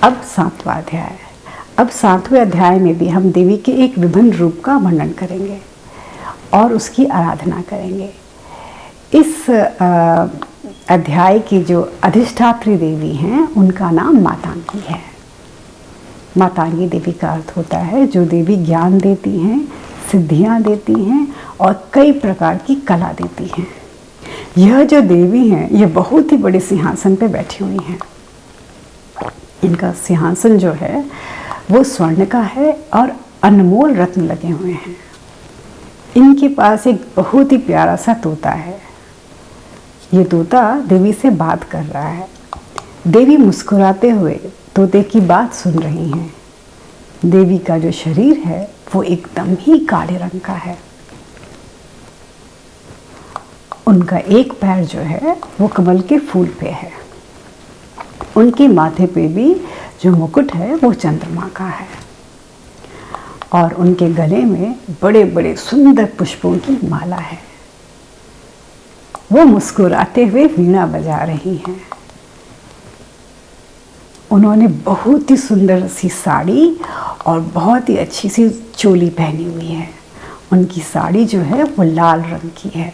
अब 7वां अध्याय। अब 7वें अध्याय में भी हम देवी के एक विभिन्न रूप का वर्णन करेंगे और उसकी आराधना करेंगे। इस अध्याय की जो अधिष्ठात्री देवी हैं उनका नाम मातंगी है। मातंगी देवी का अर्थ होता है जो देवी ज्ञान देती हैं, सिद्धियां देती हैं और कई प्रकार की कला देती हैं। यह जो देवी हैं ये बहुत ही बड़े सिंहासन पे बैठी हुई हैं। इनका सिंहासन जो है वो स्वर्ण का है और अनमोल रत्न लगे हुए हैं। इनके पास एक बहुत ही प्यारा सा तोता है। ये तोता देवी से बात कर रहा है। देवी मुस्कुराते हुए तोते की बात सुन रही हैं। देवी का जो शरीर है वो एकदम ही काले रंग का है। उनका एक पैर जो है वो कमल के फूल पे है। उनके माथे पे भी जो मुकुट है वो चंद्रमा का है और उनके गले में बड़े बड़े सुंदर पुष्पों की माला है। वो मुस्कुराते हुए वीणा बजा रही हैं। उन्होंने बहुत ही सुंदर सी साड़ी और बहुत ही अच्छी सी चोली पहनी हुई है। उनकी साड़ी जो है वो लाल रंग की है,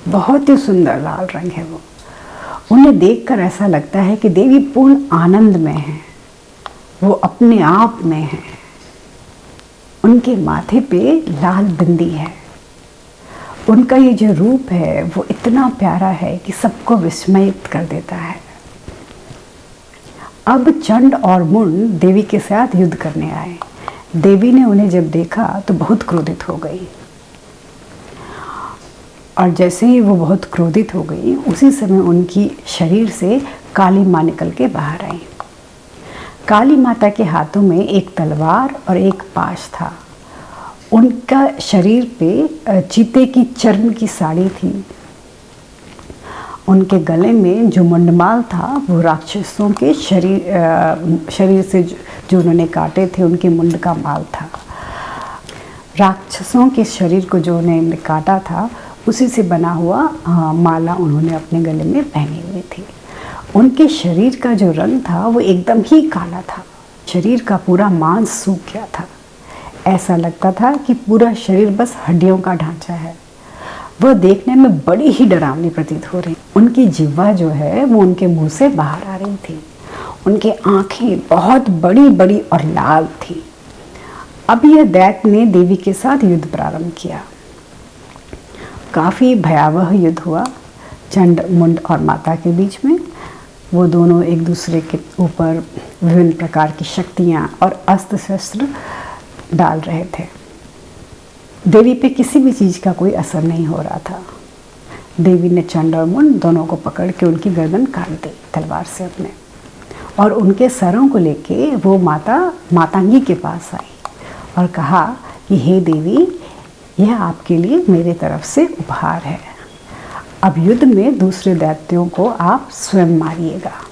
बहुत ही सुंदर लाल रंग है वो। उन्हें देखकर ऐसा लगता है कि देवी पूर्ण आनंद में है, वो अपने आप में है। उनके माथे पे लाल बिंदी है। उनका ये जो रूप है वो इतना प्यारा है कि सबको विस्मयित कर देता है। अब चंड और मुंड देवी के साथ युद्ध करने आए। देवी ने उन्हें जब देखा तो बहुत क्रोधित हो गई और जैसे ही वो बहुत क्रोधित हो गई उसी समय उनकी शरीर से काली माँ निकल के बाहर आई। काली माता के हाथों में एक तलवार और एक पाश था। उनका शरीर पे चीते की चर्म की साड़ी थी। उनके गले में जो मुंडमाल था वो राक्षसों के शरीर से जो उन्होंने काटे थे उनके मुंड का माल था। राक्षसों के शरीर को जो उन्होंने काटा था उसी से बना हुआ माला उन्होंने अपने गले में पहनी हुई थी। उनके शरीर का जो रंग था वो एकदम ही काला था। शरीर का पूरा मांस सूख गया था। ऐसा लगता था कि पूरा शरीर बस हड्डियों का ढांचा है। वह देखने में बड़ी ही डरावनी प्रतीत हो रही। उनकी जिह्वा जो है वो उनके मुंह से बाहर आ रही थी। उनकी आंखें बहुत बड़ी बड़ी और लाल थी। अब यह दैत्य ने देवी के साथ युद्ध प्रारंभ किया। काफ़ी भयावह युद्ध हुआ चंड, मुंड और माता के बीच में। वो दोनों एक दूसरे के ऊपर विभिन्न प्रकार की शक्तियाँ और अस्त्र शस्त्र डाल रहे थे। देवी पे किसी भी चीज़ का कोई असर नहीं हो रहा था। देवी ने चंड और मुंड दोनों को पकड़ के उनकी गर्दन काट दी तलवार से अपने, और उनके सरों को लेके वो मातंगी के पास आई और कहा कि हे देवी, यह आपके लिए मेरे तरफ से उपहार है। अब युद्ध में दूसरे दैत्यों को आप स्वयं मारिएगा।